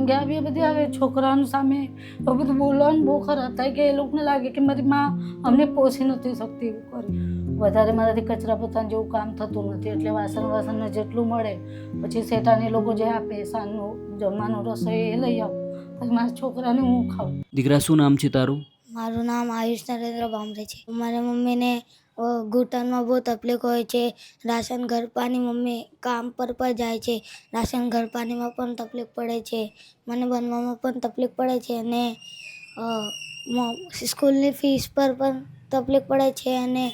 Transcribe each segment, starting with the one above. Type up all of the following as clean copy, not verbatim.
કેમ કે આવી બધી આવે છોકરાઓની સામે એવું બધું બોલવાનું બહુ ખરાબ થાય કે એ લોકોને લાગે કે મારી માં અમને પોષી નથી શકતી એવું કરી. વધારે મારાથી કચરા પોતાનું જેવું કામ થતું નથી એટલે વાસણને જેટલું મળે પછી શેઠાને એ લોકો જે આપે સાંજનું જમવાનું રસોઈ એ લઈ આવું પછી મારા છોકરાને હું ખાઉં. દીકરા શું નામ છે તારું? મારું નામ આયુષ નરેન્દ્ર ભામરે છે. મારા મમ્મીને ઘૂંટણમાં બહુ તકલીફ હોય છે. રાશન ઘર પાણી મમ્મી કામ પર જાય છે. રાશન ઘર પાણીમાં પણ તકલીફ પડે છે. મને બનવામાં પણ તકલીફ પડે છે અને સ્કૂલની ફીસ પર પણ તકલીફ પડે છે અને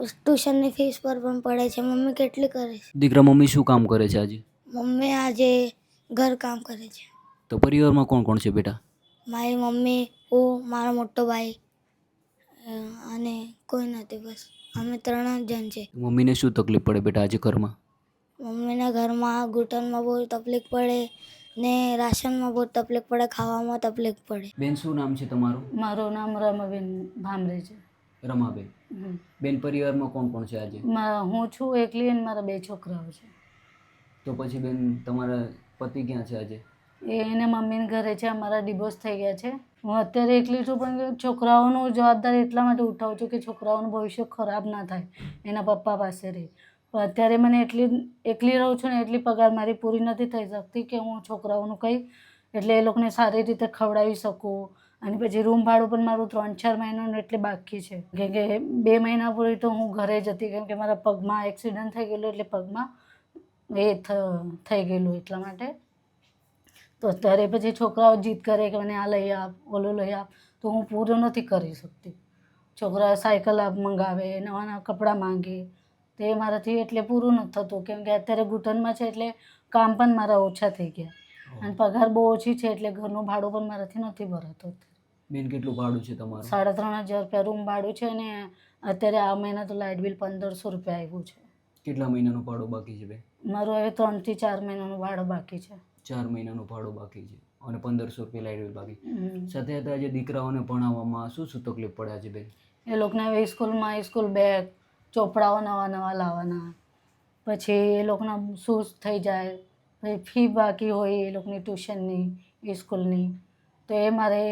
ટ્યુશનની ફીસ પર પણ પડે છે. મમ્મી કેટલી કરે છે. દીકરા મમ્મી શું કામ કરે છે આજે? મમ્મી આજે ઘર કામ કરે છે. તો પરિવારમાં કોણ કોણ છે બેટા? મારી મમ્મી, હું, મારો મોટો ભાઈ અને કોઈ નથી, બસ અમે 3 જણ છે. મમ્મીને શું તકલીફ પડે બેટા આજે ઘરમાં? મમ્મીના ઘરમાં ઘૂંટણમાં બહુ તકલીફ પડે ને રાશનમાં બહુ તકલીફ પડે, ખાવામાં તકલીફ પડે. બેન શું નામ છે તમારું? મારું નામ રમાબેન ભામરે છે. રમાબેન. બેન પરિવારમાં કોણ કોણ છે આજે? હું છું એકલી અને મારા 2 છોકરાઓ છે. તો પછી બેન તમારા પતિ ક્યાં છે આજે? એને મમ્મીને ઘરે છે. અમારા ડિવોર્સ થઈ ગયા છે. હું અત્યારે એકલી છું પણ છોકરાઓનું જવાબદારી એટલા માટે ઉઠાવું છું કે છોકરાઓનું ભવિષ્ય ખરાબ ના થાય એના પપ્પા પાસે રહી. પણ અત્યારે મને એકલી રહું છું ને એટલી પગાર મારી પૂરી નથી થઈ શકતી કે હું છોકરાઓનું કંઈ એટલે એ લોકોને સારી રીતે ખવડાવી શકું. અને પછી રૂમ ભાડું પણ મારું 3-4 મહિનાનું એટલે બાકી છે કેમ કે 2 મહિના પૂરી તો હું ઘરે જ હતી કેમ કે મારા પગમાં એક્સિડન્ટ થઈ ગયેલું એટલે પગમાં થઈ ગયેલું એટલા માટે. તો અત્યારે પછી છોકરાઓ જીદ કરે કે મને આ લઈ આપ, ઓલું લઈ આપ, તો હું પૂરું નથી કરી શકતી. છોકરાઓ સાયકલ મંગાવે, નવા નવા કપડાં માંગે, તે મારાથી એટલે પૂરું નથી થતું કેમ કે અત્યારે ઘૂંટણમાં છે એટલે કામ પણ મારા ઓછા થઈ ગયા અને પગાર બહુ ઓછી છે એટલે ઘરનું ભાડું પણ મારાથી નથી ભરાતું. બેન કેટલું ભાડું છે તમારું? 3,500 રૂપિયા રૂમ ભાડું છે અને અત્યારે આ મહિના તો લાઇટ બિલ 1,500 રૂપિયા આવ્યું છે. કેટલા મહિનાનું ભાડું બાકી છે બેન? મારું હવે 3 થી 4 મહિનાનું ભાડું બાકી છે. 4 મહિનાનું ભાડું બાકી છે અને 1,500 રૂપિયા લાઇટ બિલ બાકી. સાથે સાથે આજે દીકરાઓને ભણાવવામાં શું શું તકલીફ પડે છે બેન? એ લોકોને હવે સ્કૂલ બેગ, ચોપડાઓ નવા નવા લાવવાના, પછી એ લોકોના શૂઝ થઈ જાય, પછી ફી બાકી હોય એ લોકોની ટ્યુશનની સ્કૂલની, તો એ મારે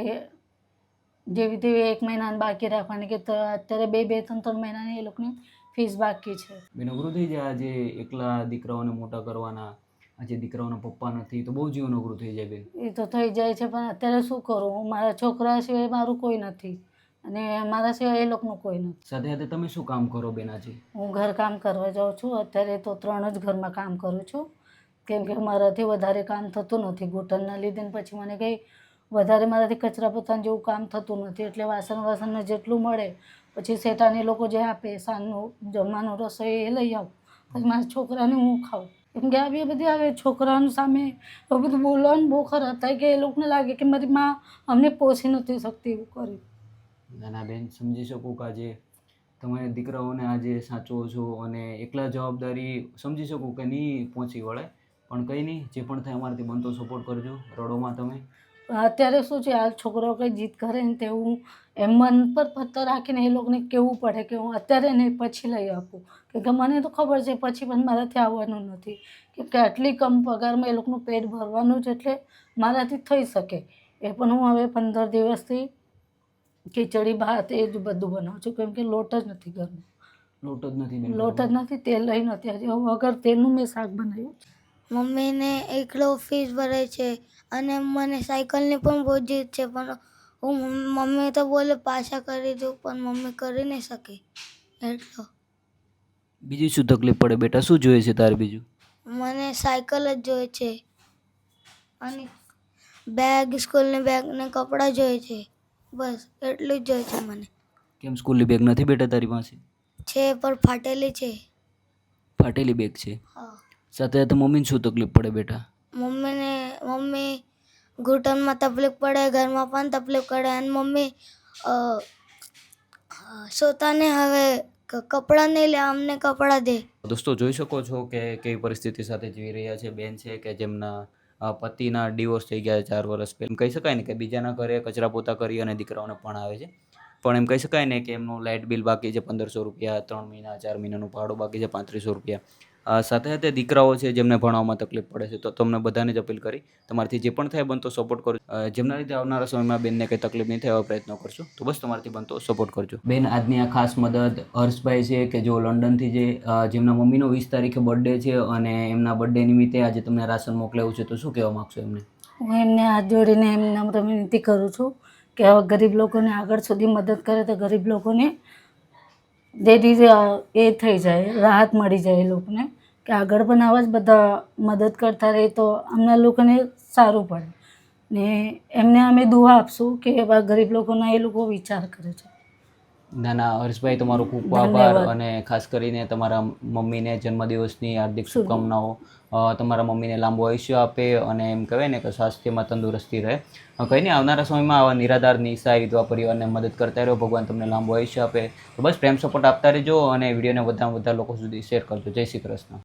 જેવી તેવી 1 મહિનાની બાકી રાખવાની કે અત્યારે 2-3 મહિનાની એ લોકોની ફીસ બાકી છે. બેન અઘરું થઈ જાય આજે એકલા દીકરાઓને મોટા કરવાના. આજે દીકરાઓના પપ્પા નથી તો બહુ જીવન અઘરું થઈ જાય બેન. એ તો થઈ જાય છે પણ અત્યારે શું કરું, મારા છોકરા સિવાય મારું કોઈ નથી અને મારા સિવાય એ લોકોનું કોઈ નથી. સાથે સાથે તમે શું કામ કરો બેન આજે? હું ઘર કામ કરવા જાઉં છું. અત્યારે તો 3 જ ઘરમાં કામ કરું છું કેમ કે મારાથી વધારે કામ થતું નથી ઘૂંટણના લીધે. પછી મને કંઈ વધારે મારાથી કચરા પોતાનું જેવું કામ થતું નથી એટલે વાસણને જેટલું મળે પછી શેઠાને લોકો જે આપે સાંજનું જમવાનું રસોઈ એ લઈ આવું પછી મારા છોકરાને હું ખાઉં. કેમ કે આવી બધી આવે છોકરાઓની સામે એવું બધું બોલવાનું બહુ ખરાબ થાય કે એ લોકોને લાગે કે મારી માં અમને પોષી નથી શકતી એવું કરી. ના ના બેન, સમજી શકું કે આજે તમે દીકરાઓને આજે સાચવો છો અને એકલા જવાબદારી સમજી શકું કે નહીં પહોંચી વળે, પણ કંઈ નહીં, જે પણ થાય અમારાથી બનતો સપોર્ટ કરજો. રડોમાં તમે. અત્યારે શું છે, આ છોકરાઓ કંઈ જીદ કરે ને તે હું એમ મન પર પત્તર રાખીને એ લોકોને કહેવું પડે કે હું અત્યારે નહીં પછી લઈ આપું કેમ કે મને તો ખબર છે પછી પણ મારાથી આવવાનું નથી કેમ કે આટલી કમ પગારમાં એ લોકોનું પેટ ભરવાનું જ એટલે મારાથી થઈ શકે. એ પણ હું હવે 15 દિવસથી ખીચડી ભાત એ જ બધું બનાવું છું કેમ કે લોટ જ નથી ઘરમાં. લોટ જ નથી બેન? લોટ જ નથી, તેલ લઈ નથી, હજી વગર તેલનું મેં શાક બનાવ્યું. મમ્મીને એકલો ફીસ ભરે છે અને મને સાયકલની પણ બહુ જીદ છે પણ મમ્મી તો બોલે પાછા કરી દઉં પણ મમ્મી કરી નહીં શકે એટલો. બીજી શું તકલીફ પડે બેટા? શું જોઈએ છે તારે બીજું? મને સાયકલ જ જોઈએ છે અને બેગ, સ્કૂલની બેગ ને કપડાં જોઈએ છે, બસ એટલું જ જોઈએ છે મને. કેમ સ્કૂલની બેગ નથી બેટા તારી પાસે? છે પણ ફાટેલી છે. ફાટેલી બેગ છે? હા. સાથે સાથે મમ્મીને શું તકલીફ પડે બેટા? મમ્મી ઘૂંટણમાં તકલીફ પડે, ઘરમાં પણ તકલીફ પડે અને મમ્મી સોતાને હવે કપડાં નહીં લે, અમને કપડાં દે. દોસ્તો જોઈ શકો છો કે કેવી પરિસ્થિતિ સાથે જીવી રહ્યા છે. બેન છે કે જેમના પતિના ડિવોર્સ થઈ ગયા 4 વર્ષ પહેલાં. એમ કહી શકાય ને કે બીજાના ઘરે કચરા પોતા કરી અને દીકરાઓને ભણાવે છે, પણ એમ કહી શકાય ને કે એમનું લાઇટ બિલ બાકી છે 1,500 રૂપિયા, 3 મહિના 4 મહિનાનું ભાડું બાકી છે 3,500 રૂપિયા. સાથે સાથે દીકરાઓ છે જેમને ભણવામાં તકલીફ પડે છે, તો તમને બધાને જ અપીલ કરી તમારાથી જે પણ થાય બનતો સપોર્ટ કરજો. જેમના લીધે આવનારા સમયમાં બેનને કંઈ તકલીફ નહીં થાય એવા પ્રયત્નો કરજો. તો બસ તમારાથી બનતો સપોર્ટ કરજો. બેન, આજની આ ખાસ મદદ હર્ષભાઈ છે કે જો લંડનથી જે જેમના મમ્મીનો 20 તારીખે બર્થડે છે અને એમના બર્થડે નિમિત્તે આજે તમને રાશન મોકલાવ્યું છે, તો શું કહેવા માગશો એમને? હું એમને હાથ જોડીને એમને નમ્ર વિનંતી કરું છું કે આવા ગરીબ લોકોને આગળ સુધી મદદ કરે તો ગરીબ લોકોને જેથી એ થઈ જાય, રાહત મળી જાય એ લોકોને, કે આગળ પણ આવા જ બધા મદદ કરતા રહે તો અમને લોકોને સારું પડે ને એમને અમે દુઆ આપશું કે એવા ગરીબ લોકોના એ લોકો વિચાર કરે છે. નાના હર્ષભાઈ, તમારો ખૂબ આભાર અને ખાસ કરીને તમારા મમ્મીને જન્મદિવસની હાર્દિક શુભકામનાઓ. તમારા મમ્મીને લાંબુ આયુષ્ય આપે અને એમ કહેવાય ને કે સ્વાસ્થ્યમાં તંદુરસ્તી રહે. કંઈ નહીં, આવનારા સમયમાં આવા નિરાધાર નિસહાય વિધવા પરિવારને મદદ કરતા રહ્યો. ભગવાન તમને લાંબુ આયુષ્ય આપે. તો બસ પ્રેમ સપોર્ટ આપતા રહેજો અને વિડીયોને વધારે લોકો સુધી શેર કરજો. જય શ્રી કૃષ્ણ.